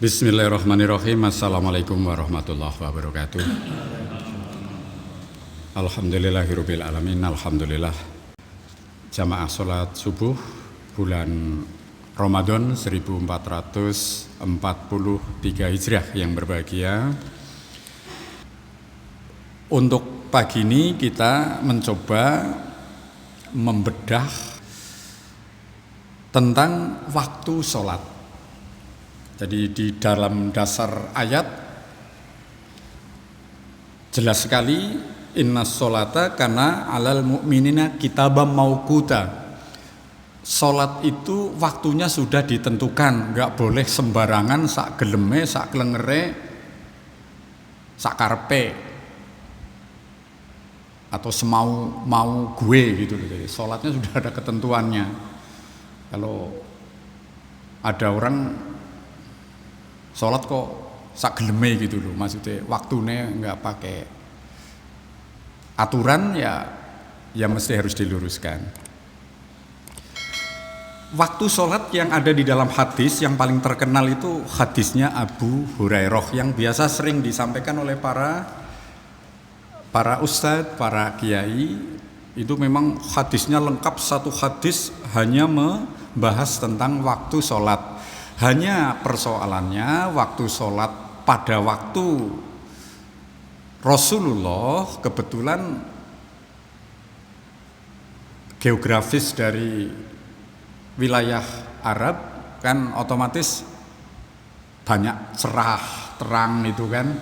Bismillahirrahmanirrahim. Assalamualaikum warahmatullahi wabarakatuh. Alhamdulillahirabbil alamin. Alhamdulillah. Jamaah salat subuh bulan Ramadan 1443 Hijriah yang berbahagia. Untuk pagi ini kita mencoba membedah tentang waktu sholat. Jadi di dalam dasar ayat jelas sekali inna sholata kana alal mu'minina kitabam mauquta. Sholat itu waktunya sudah ditentukan, nggak boleh sembarangan sak geleme, sak klengere, sak karpe atau semau gue gitu loh. Jadi sholatnya sudah ada ketentuannya. Kalau ada orang sholat kok sak geleme gitu loh, maksudnya waktunya nggak pakai aturan, ya mesti harus diluruskan. Waktu sholat yang ada di dalam hadis yang paling terkenal itu hadisnya Abu Hurairah yang biasa sering disampaikan oleh para ustadz, para kiai. Itu memang hadisnya lengkap, satu hadis hanya membahas tentang waktu sholat. Hanya persoalannya waktu sholat pada waktu Rasulullah kebetulan geografis dari wilayah Arab kan otomatis banyak cerah, terang itu kan,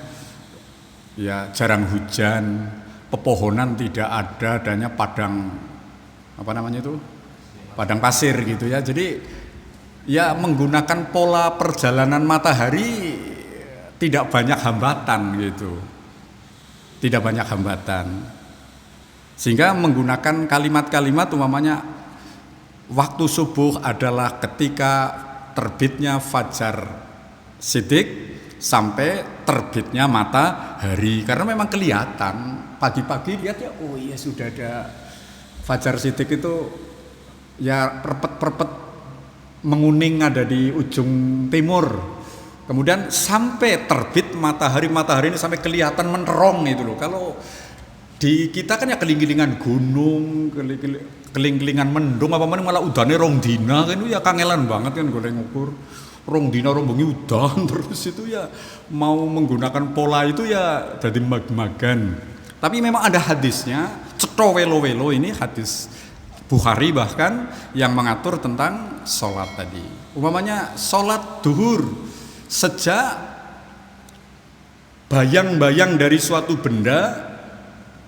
ya jarang hujan, pepohonan tidak ada, adanya padang padang pasir gitu ya. Jadi ya menggunakan pola perjalanan matahari tidak banyak hambatan gitu. Tidak banyak hambatan. Sehingga menggunakan kalimat-kalimat umpamanya waktu subuh adalah ketika terbitnya fajar shidik sampai terbitnya matahari. Karena memang kelihatan pagi-pagi lihat ya, oh iya sudah ada fajar shidik itu ya perpet-perpet menguning ada di ujung timur, kemudian sampai terbit matahari ini sampai kelihatan menerong itu loh. Kalau di kita kan ya keling-kelingan gunung, keling-kelingan mendung, apa mana malah udane rong dina kan, itu ya kangelan banget kan goleng ukur rong dina rong bengi udan terus itu ya mau menggunakan pola itu ya jadi mag-magan. Tapi memang ada hadisnya cetha welo-welo, ini hadis Bukhari bahkan yang mengatur tentang sholat tadi. Umpamanya sholat duhur, sejak bayang-bayang dari suatu benda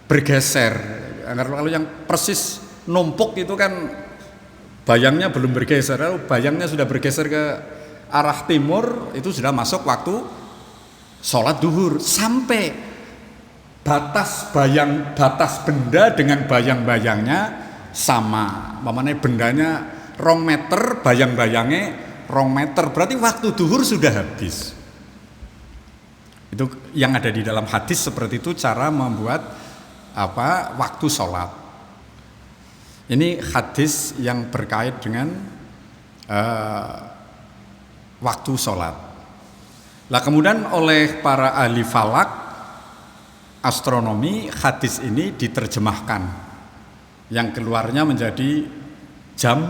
bergeser. Kalau yang persis numpuk itu kan bayangnya belum bergeser. Kalau bayangnya sudah bergeser ke arah timur, itu sudah masuk waktu sholat duhur. Sampai batas benda dengan bayang-bayangnya sama, mamanya bendanya 2 meter, bayang-bayangnya 2 meter, berarti waktu duhur sudah habis. Itu yang ada di dalam hadis, seperti itu cara membuat waktu sholat. Ini hadis yang berkait dengan waktu sholat. Lah kemudian oleh para ahli falak, astronomi, hadis ini diterjemahkan, yang keluarnya menjadi jam,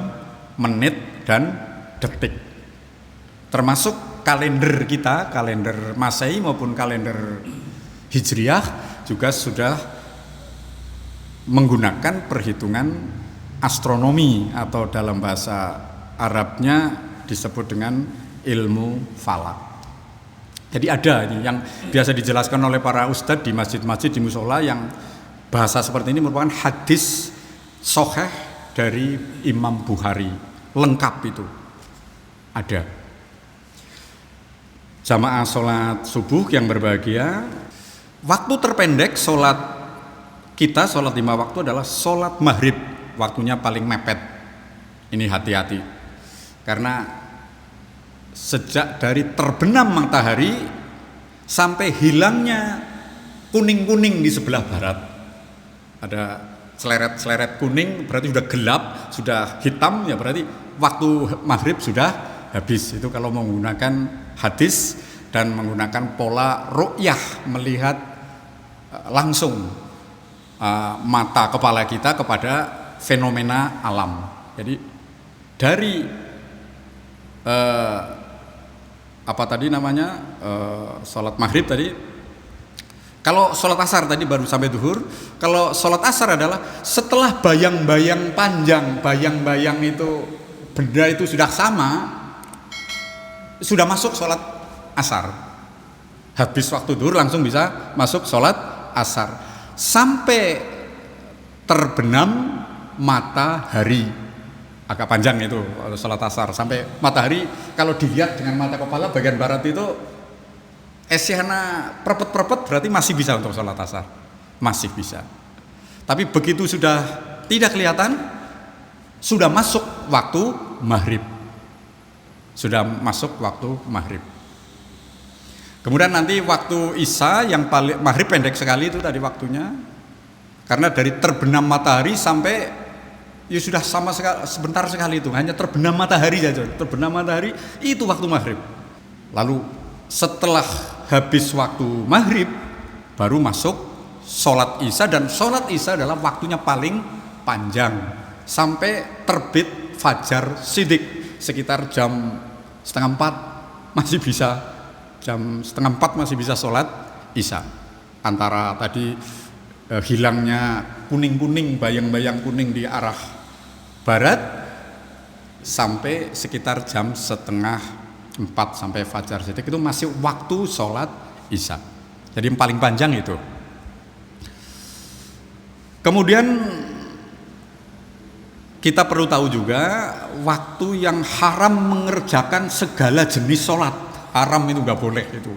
menit, dan detik. Termasuk kalender kita, kalender Masehi maupun kalender Hijriah juga sudah menggunakan perhitungan astronomi atau dalam bahasa Arabnya disebut dengan ilmu falak. Jadi ada ini yang biasa dijelaskan oleh para ustadz di masjid-masjid, di musola, yang bahasa seperti ini merupakan hadis sahih dari Imam Bukhari, lengkap itu ada. Jamaah sholat subuh yang berbahagia, waktu terpendek sholat kita, sholat 5 waktu adalah sholat maghrib, waktunya paling mepet. Ini hati-hati, karena sejak dari terbenam matahari sampai hilangnya kuning-kuning di sebelah barat, ada seleret-seleret kuning berarti sudah gelap, sudah hitam, ya berarti waktu maghrib sudah habis. Itu kalau menggunakan hadis dan menggunakan pola ru'yah, melihat langsung mata kepala kita kepada fenomena alam. Jadi dari sholat maghrib tadi, kalau sholat asar tadi baru sampai duhur. Kalau sholat asar adalah setelah bayang-bayang panjang, bayang-bayang itu benda itu sudah sama, sudah masuk sholat asar. Habis waktu duhur langsung bisa masuk sholat asar sampai terbenam matahari. Agak panjang itu sholat asar sampai matahari. Kalau dilihat dengan mata kepala bagian barat itu esyana perpet-perpet, berarti masih bisa untuk sholat asar, masih bisa. Tapi begitu sudah tidak kelihatan, sudah masuk waktu maghrib, sudah masuk waktu maghrib. Kemudian nanti waktu isya yang paling maghrib pendek sekali itu tadi waktunya, karena dari terbenam matahari sampai ya sudah sama sekali, sebentar sekali itu, hanya terbenam matahari saja. Terbenam matahari itu waktu maghrib. Lalu setelah habis waktu maghrib baru masuk sholat isya, dan sholat isya adalah waktunya paling panjang sampai terbit fajar shidik, sekitar jam 3:30 masih bisa, jam 3:30 masih bisa sholat isya. Antara tadi hilangnya kuning-kuning, bayang-bayang kuning di arah barat sampai sekitar jam 3:30 sampai fajar shidik, itu masih waktu sholat isya. Jadi yang paling panjang itu. Kemudian kita perlu tahu juga waktu yang haram mengerjakan segala jenis sholat. Haram itu nggak boleh itu.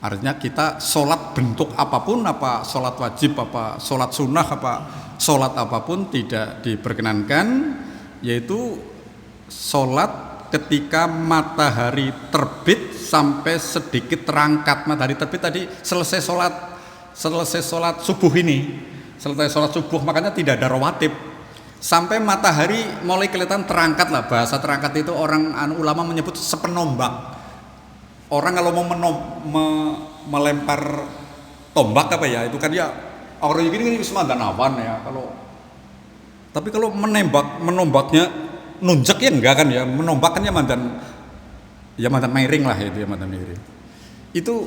Artinya kita sholat bentuk apapun, apa sholat wajib, apa sholat sunnah, apa sholat apapun tidak diperkenankan, yaitu sholat ketika matahari terbit sampai sedikit terangkat. Matahari terbit tadi selesai sholat subuh ini, selesai sholat subuh, makanya tidak ada rawatib sampai matahari mulai kelihatan terangkat lah. Bahasa terangkat itu orang ulama menyebut sepenombak. Orang kalau mau melempar tombak apa ya, itu kan ya orang gini semandan awan ya. Tapi kalau menombaknya nunjek ya enggak kan ya, menombakkannya mandan miring lah, itu ya mandan miring. Itu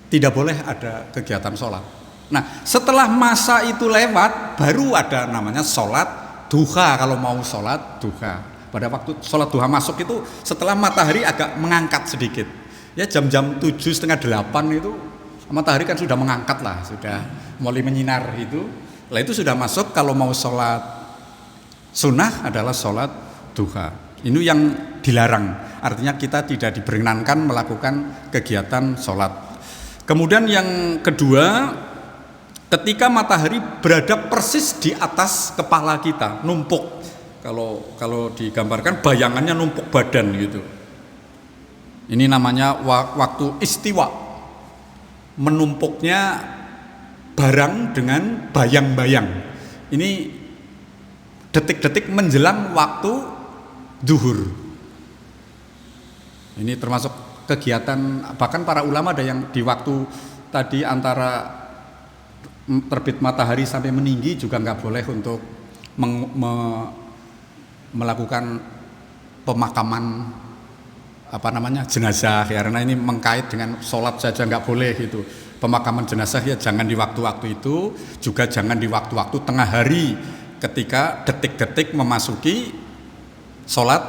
tidak boleh ada kegiatan sholat. Nah setelah masa itu lewat baru ada namanya sholat duha. Kalau mau sholat duha, pada waktu sholat duha masuk itu setelah matahari agak mengangkat sedikit, ya jam-jam 7:30, 8 itu matahari kan sudah mengangkat lah, sudah mulai menyinar itu. Lah itu sudah masuk. Kalau mau sholat sunnah adalah sholat duha. Ini yang dilarang, artinya kita tidak diperkenankan melakukan kegiatan sholat. Kemudian yang kedua, ketika matahari berada persis di atas kepala kita, numpuk. Kalau digambarkan bayangannya numpuk badan gitu. Ini namanya waktu istiwa, menumpuknya barang dengan bayang-bayang. Ini detik-detik menjelang waktu zuhur. Ini termasuk kegiatan, bahkan para ulama ada yang di waktu tadi antara terbit matahari sampai meninggi juga nggak boleh untuk melakukan pemakaman jenazah ya, karena ini mengkait dengan sholat saja nggak boleh itu. Pemakaman jenazah ya jangan di waktu-waktu itu, juga jangan di waktu-waktu tengah hari ketika detik-detik memasuki sholat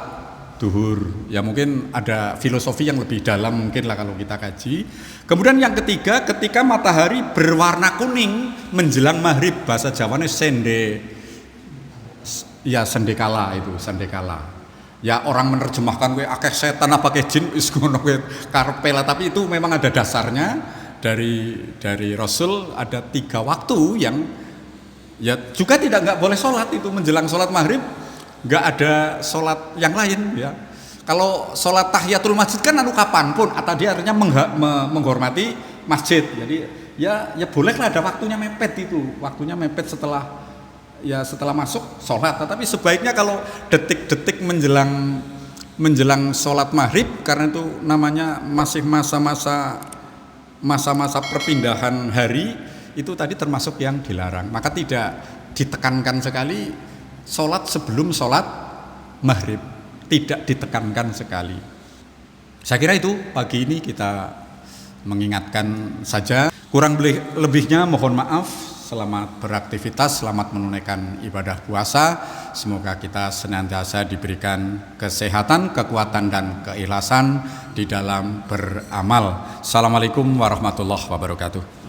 duhur. Ya mungkin ada filosofi yang lebih dalam mungkin lah kalau kita kaji. Kemudian yang ketiga, ketika matahari berwarna kuning menjelang maghrib, bahasa Jawanya sendekala itu, sendekala. Ya orang menerjemahkan akeh setan apa akeh jin wis ngono karepe lah, tapi itu memang ada dasarnya dari Rasul. Ada 3 waktu yang ya juga nggak boleh sholat itu menjelang sholat maghrib, nggak ada sholat yang lain ya. Kalau sholat tahiyatul masjid kan kapanpun, atau dia artinya menghormati masjid. Jadi ya bolehlah ada waktunya mepet itu, waktunya mepet setelah masuk sholat. Tetapi sebaiknya kalau detik-detik menjelang menjelang sholat maghrib, karena itu namanya masih masa-masa perpindahan hari, itu tadi termasuk yang dilarang. Maka tidak ditekankan sekali sholat sebelum sholat maghrib, tidak ditekankan sekali. Saya kira itu pagi ini kita mengingatkan saja. Kurang lebihnya mohon maaf. Selamat beraktivitas, selamat menunaikan ibadah puasa. Semoga kita senantiasa diberikan kesehatan, kekuatan dan keikhlasan di dalam beramal. Assalamualaikum warahmatullahi wabarakatuh.